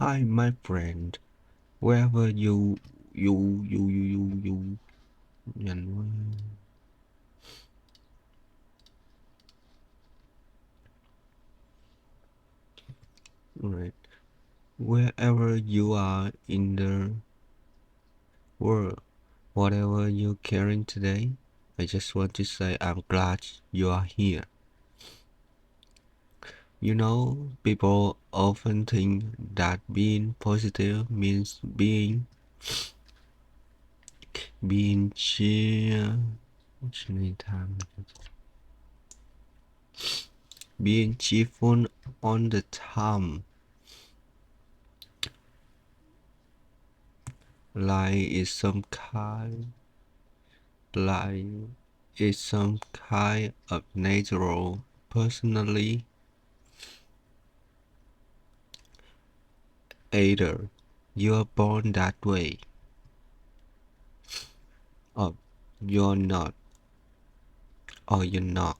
Hi, my friend. Wherever you nhận right. Wherever you are in the world, whatever you're carrying today, I just want to say I'm glad you are here. You know, people often think that being positive means being being cheerful on the time, like it's some kind like it's some kind of natural. Personally, either you're born that way or you're not, or you're not.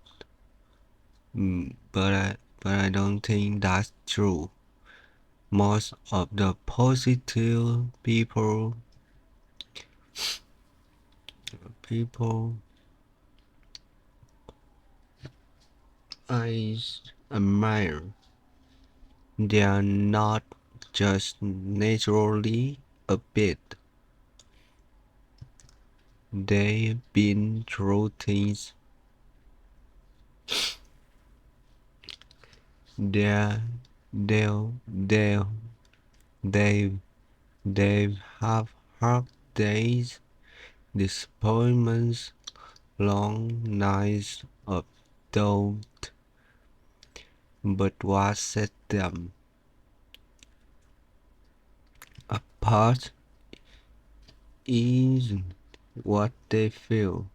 But I don't think that's true. Most of the positive people I admire, they are not just naturally a bit. They've been through things. They're, they'll, they they have hard days, disappointments, long nights of doubt. But what set them apart isn't what they feel,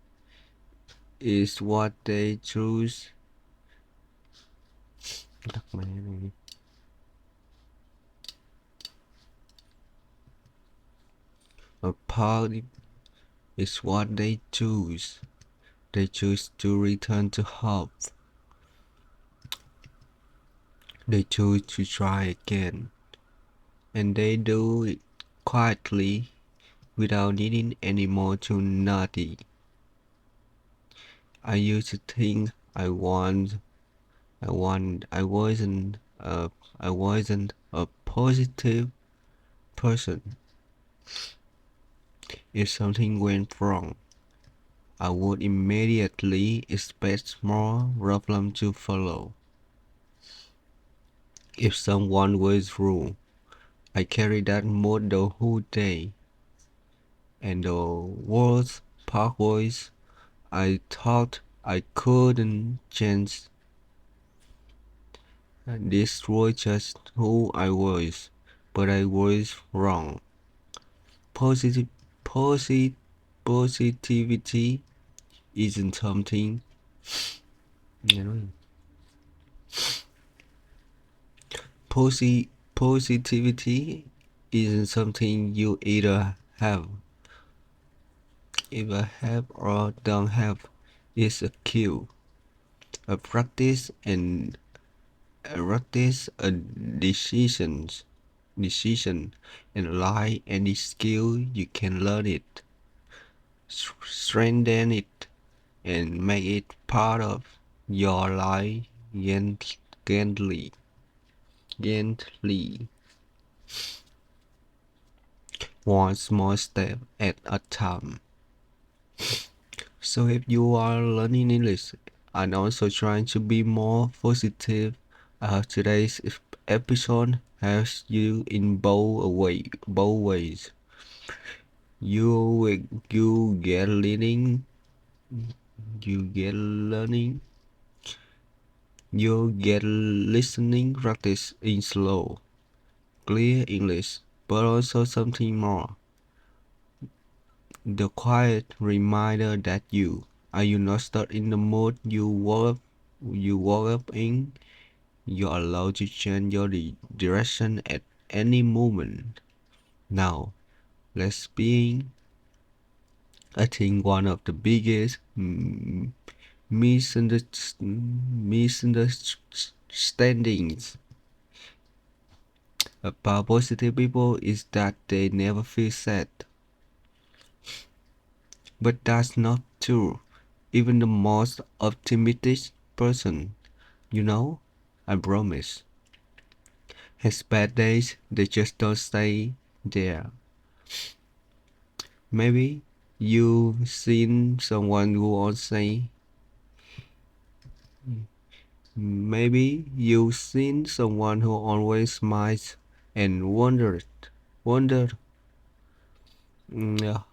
is what they choose. Apart is what they choose. They choose to return to hope. They choose to try again. And they do it quietly without needing any more to naughty. I used to think I wasn't a positive person. If something went wrong, I would immediately expect more problem to follow. If someone was rude, I carried that mood the whole day. And the worst part was I thought I couldn't change. This was just who I was, but I was wrong. Positive, posi- positivity isn't something, you know, positivity isn't something you either have or don't have. It's a skill, a practice, and a decision, and like any skill, you can learn it, strengthen it, and make it part of your life gently, gently, one small step at a time. So if you are learning English and also trying to be more positive, today's episode helps you in both ways. You get learning, you get learning, you get listening practice in slow, clear English, but also something more. The quiet reminder that you not stuck in the mood you woke up in. You're allowed to change your direction at any moment. Now, let's begin. I think one of the biggest misunderstandings about positive people is that they never feel sad. But that's not true. Even the most optimistic person, you know, I promise, has bad days, they just don't stay there. Maybe you've seen someone who always say, maybe you've seen someone who always smiles and wonder,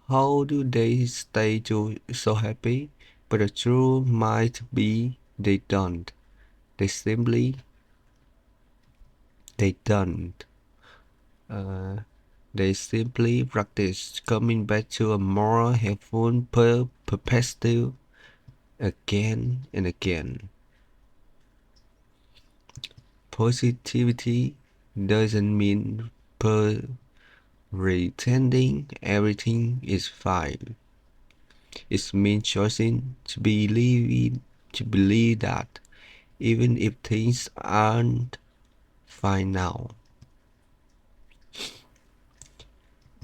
how do they stay so happy? But the truth might be they don't. They simply they don't. Uh, they simply practice coming back to a more helpful perspective again and again. Positivity doesn't mean pretending everything is fine. It means choosing to believe that even if things aren't fine now,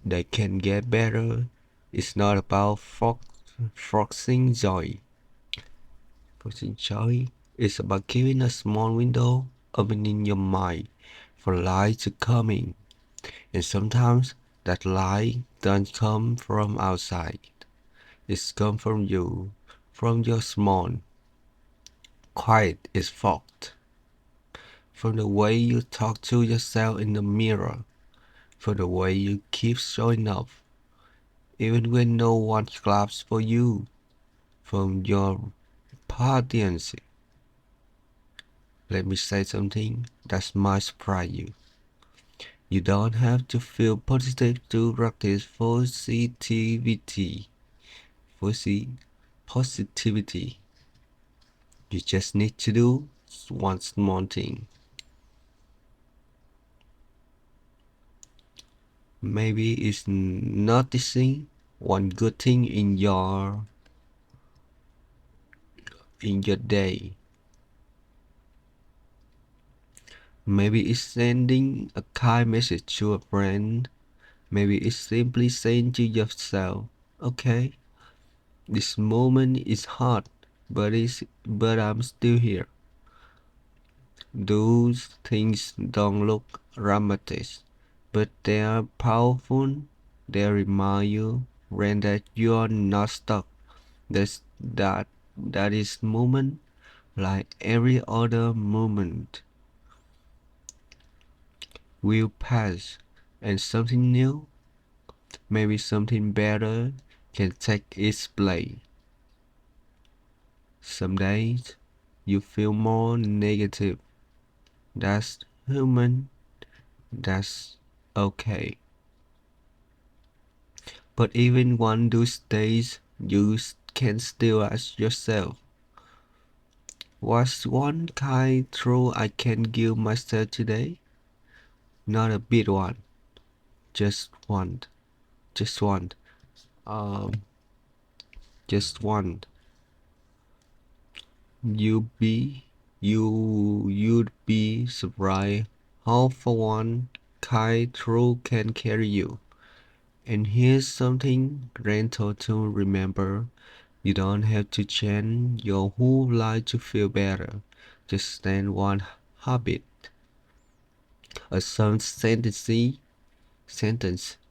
they can get better. It's not about forcing joy. Forcing joy is about giving a small window open in your mind for light to come in. And sometimes that light doesn't come from outside. It's come from you, from your small, quiet is fault, from the way you talk to yourself in the mirror, from the way you keep showing up, even when no one claps for you, from your patience. Let me say something that might surprise you. You don't have to feel positive to practice positivity. Positivity. You just need to do one small thing. Maybe it's noticing one good thing in your day. Maybe it's sending a kind message to a friend. Maybe it's simply saying to yourself, okay, this moment is hard, but I'm still here. Those things don't look dramatic, but they are powerful. They remind you when that you are not stuck. That's, that is moment like every other moment will pass, and something new, maybe something better, can take its place. Some days you feel more negative. That's human. That's okay. But even one those days, you can still ask yourself, what's one kind truth I can give myself today? Not a big one, just one, just one, um, just one. You be, you'd be surprised how far one kind truth can carry you. And here's something gentle to remember. You don't have to change your whole life to feel better. Just stand one habit, a some sentence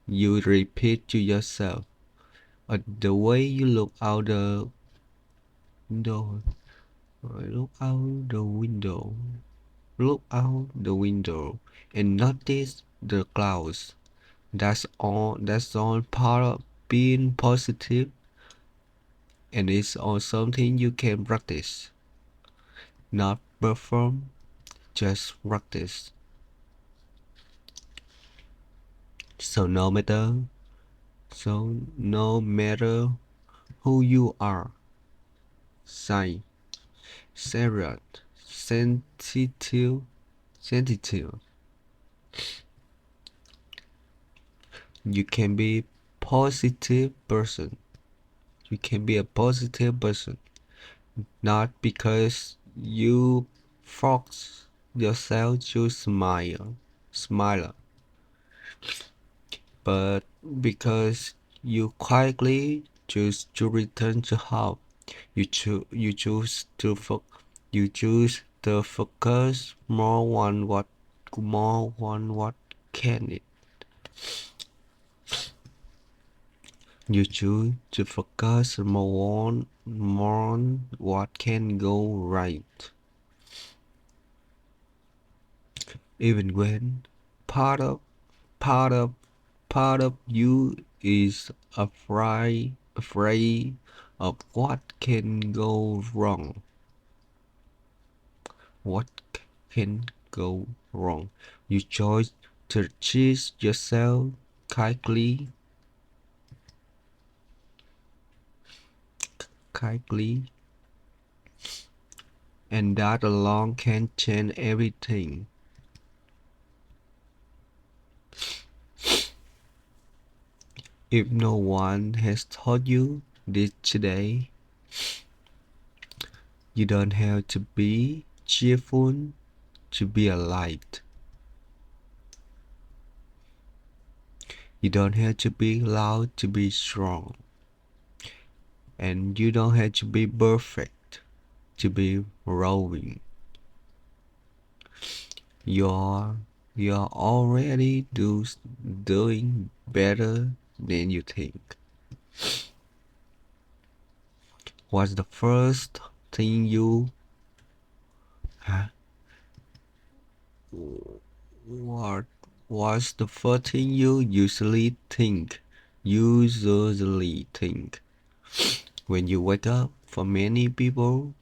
you repeat to yourself, or the way you look out the window. Look out the window. Look out the window and notice the clouds. That's all. That's all part of being positive, and it's all something you can practice, not perform, just practice. So no matter who you are, shy, serious, sensitive, you can be positive person. You can be a positive person, not because you force yourself to smile. but because you quietly choose to return to hope. You choose to you choose to focus more on what can it. You choose to focus more on what can go right, even when part of part of part of you is afraid of what can go wrong. What can go wrong? You choose to choose yourself kindly, kindly, and that alone can change everything. If no one has taught you this today, you don't have to be cheerful to be a light. You don't have to be loud to be strong. And you don't have to be perfect to be rowing. You're you're already doing better than you think. What's the first thing you huh? What was the first thing you usually think when you wake up? For many people,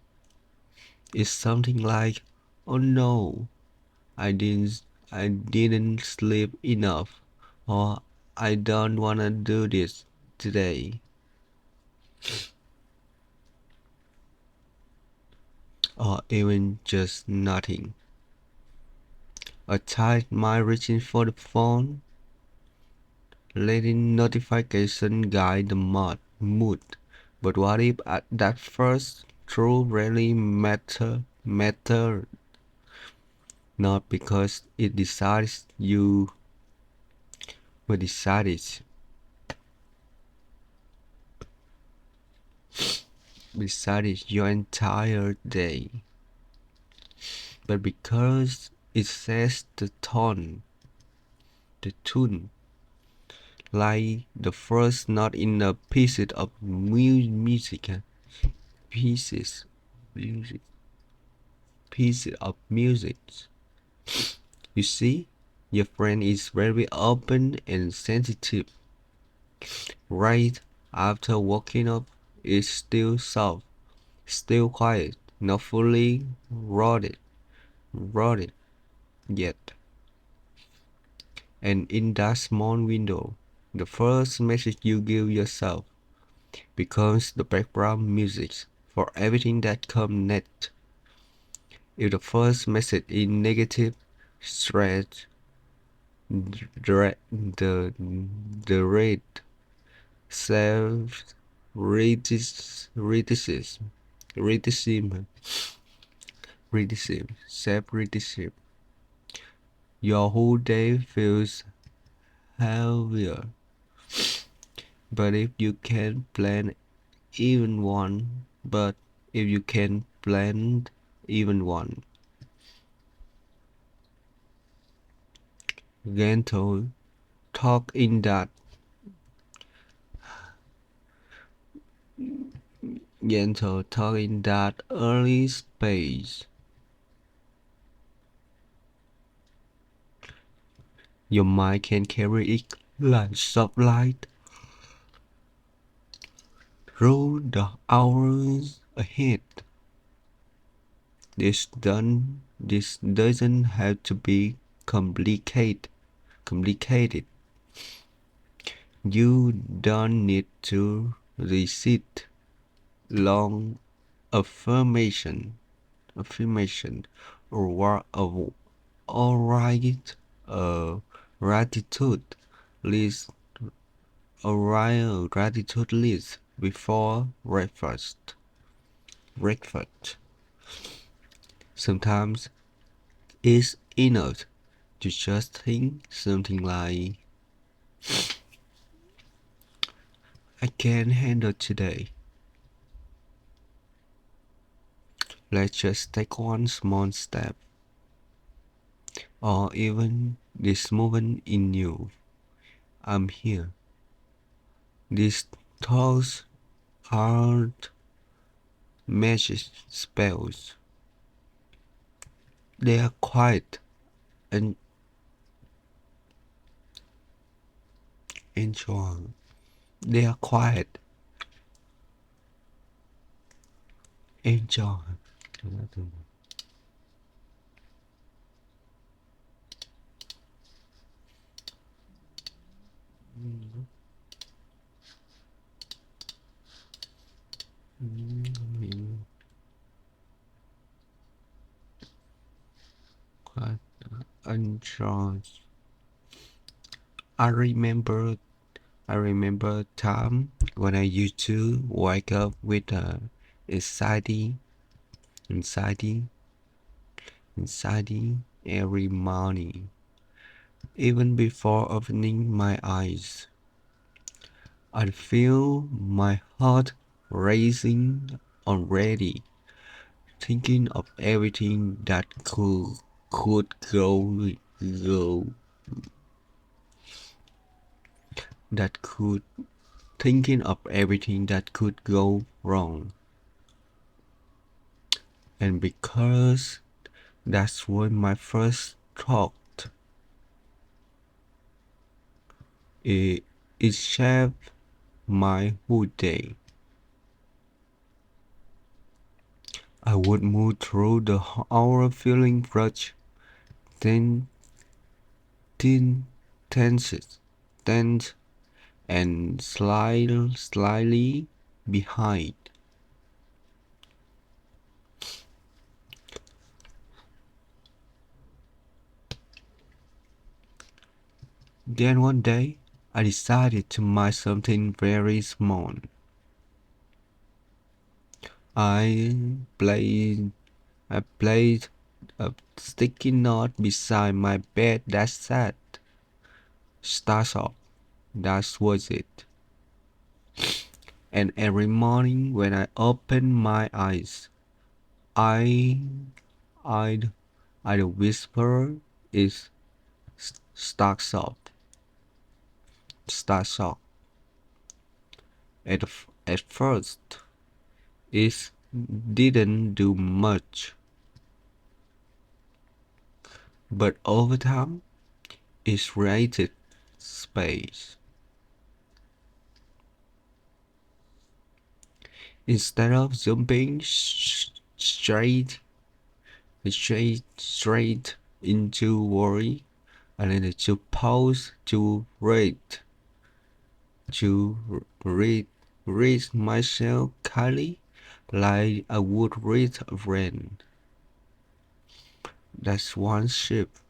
it's something like, "Oh no, I didn't I didn't sleep enough," or "I don't wanna do this today," or even just nothing. A tired mind reaching for the phone, letting notification guide the mood. But what if at that first true really matter not because it decides you, but decided your entire day, but because it sets the tune, like the first note in a piece of music, pieces, music, pieces of music. You see, your friend is very open and sensitive. Right after waking up, it's still soft, still quiet, not fully rotted yet. And in that small window, the first message you give yourself becomes the background music for everything that comes next. If the first message is negative, stress, the rate, self criticism, criticism, self criticism, your whole day feels heavier. But if you can plan even one, but if you can plan even one, gentle talk in that early space, your mind can carry it like soft light through the hours ahead. This doesn't have to be complicated. You don't need to recite long affirmation or write a gratitude list before breakfast. Sometimes it's enough to just think something like, I can't handle today. Let's just take one small step, or even this moment in you. I'm here. These thoughts aren't magic spells. They are quiet and strong. They are quiet and strong. Quiet and strong. I remember I remember time when I used to wake up with anxiety, anxiety, anxiety every morning. Even before opening my eyes, I'd feel my heart racing already, thinking of everything that could go that could thinking of everything that could go wrong. And because that's when my first thought, it, it shaped my whole day. I would move through the hour feeling rushed, then thin, tense, tense, and slightly behind. Then one day, I decided to buy something very small. I played I placed a sticky note beside my bed that said, "Start off." That was it. And every morning when I opened my eyes, I, I'd, I'd whisper, "Is starts off, starts off." At first, it didn't do much, but over time, it created space. Instead of jumping straight into worry, I needed to pause to read, read myself kindly, like I would read a friend. That's one shift,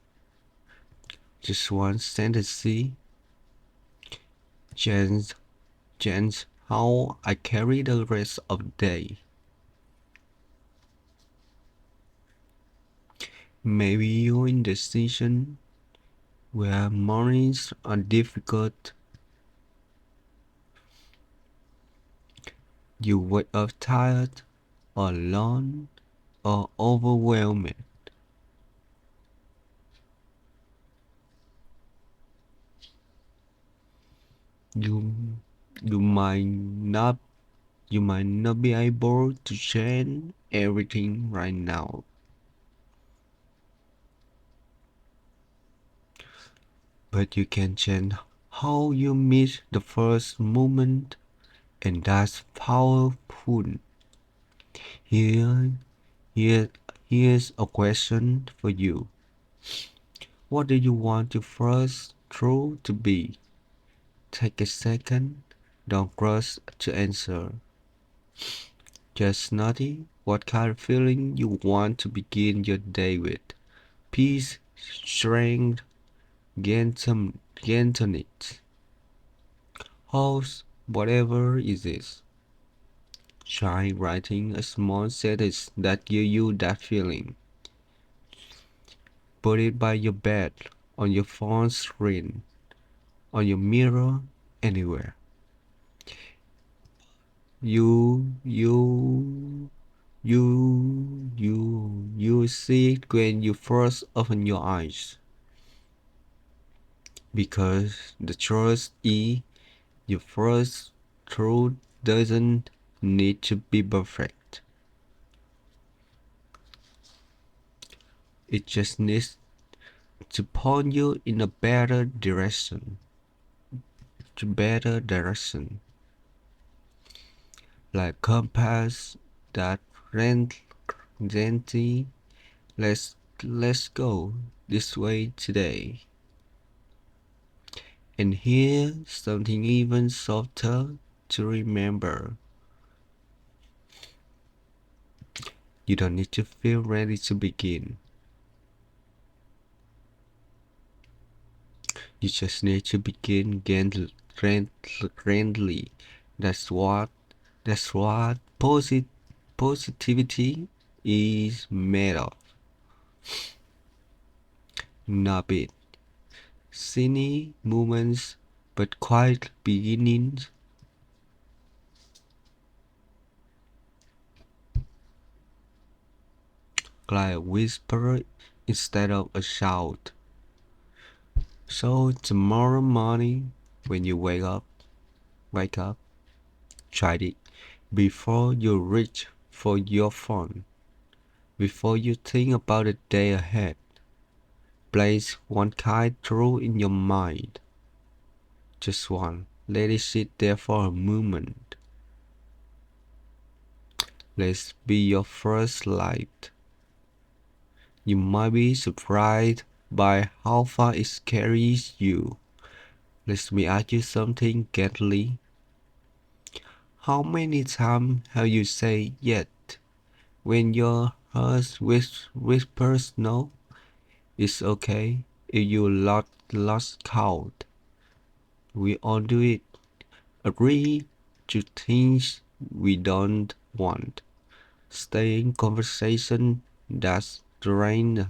just one sentence, change, change how I carry the rest of the day. Maybe you're in the season where mornings are difficult. You wake up tired, or alone, or overwhelmed. You you might not you might not be able to change everything right now, but you can change how you meet the first moment, and that's powerful. Here, here, here's a question for you. What do you want your first truth to be? Take a second. Don't rush to answer. Just notice what kind of feeling you want to begin your day with. Peace, strength, gentleness, hope, whatever it is. Try writing a small sentence that give you that feeling. Put it by your bed, on your phone screen, on your mirror, anywhere. You you see it when you first open your eyes. Because the truth is, your first truth doesn't need to be perfect. It just needs to point you in a better direction. To better direction. Like compass that gently let's go this way today. And here something even softer to remember. You don't need to feel ready to begin. You just need to begin gently. That's what positivity is made of. Not big, silly moments, but quiet beginnings. Like a whisper instead of a shout. So tomorrow morning, when you wake up, try it before you reach for your phone. Before you think about the day ahead, place one kind thought in your mind. Just one. Let it sit there for a moment. Let's be your first light. You might be surprised by how far it carries you. Let me ask you something gently. How many times have you said yet when your heart whispers no? It's okay if you lost count. We all do it. Agree to things we don't want. Stay in conversation that drain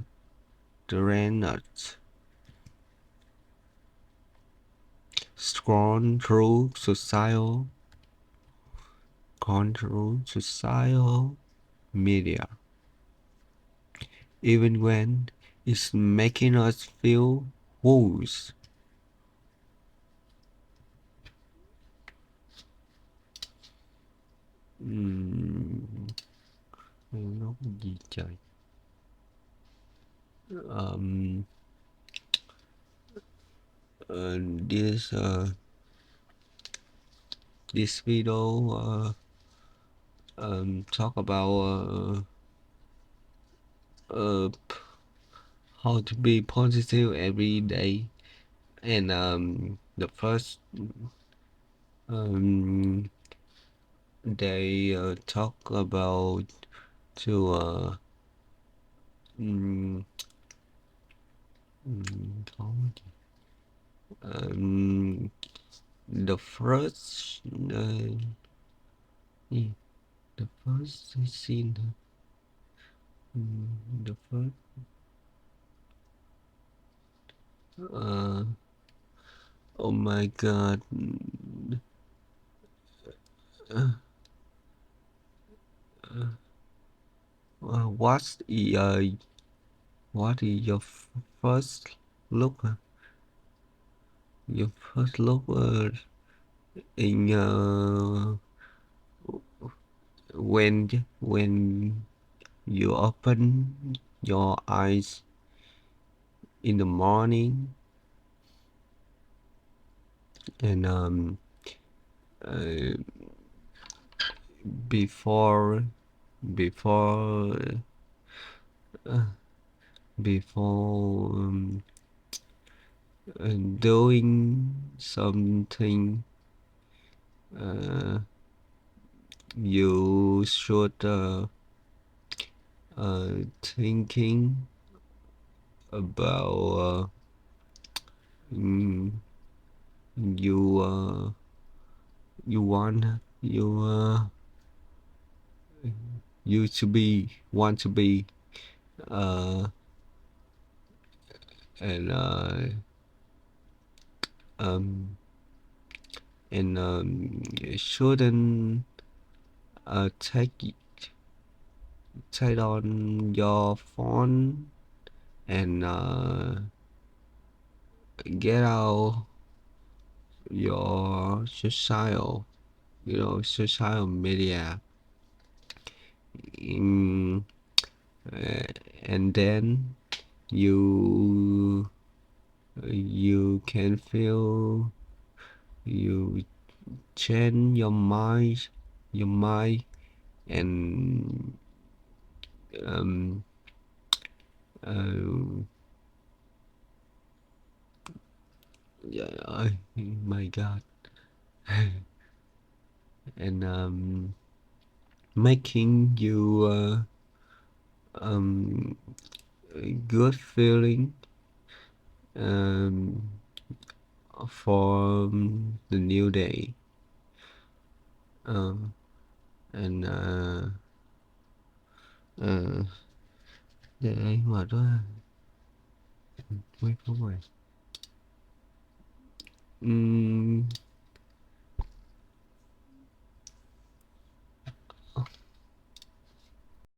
us. Scroll through social media, even when it's making us feel worse. Nó gì trời? Um, this this video talk about how to be positive every day, and the first um they talk about to um, um the first yeah, the first scene the first uh oh my god. uh, what's what is your first look your first look in when you open your eyes in the morning, and uh, before before uh, before doing something, uh, you should thinking about mm, you you want you to be want to be uh, and um, and shouldn't take on your phone and get out your social media in, uh, and then you can feel you change your mind and um uh, yeah, my God. And making you um good feeling um for the new day. um and uh để anh mệt quá, mấy phút rồi.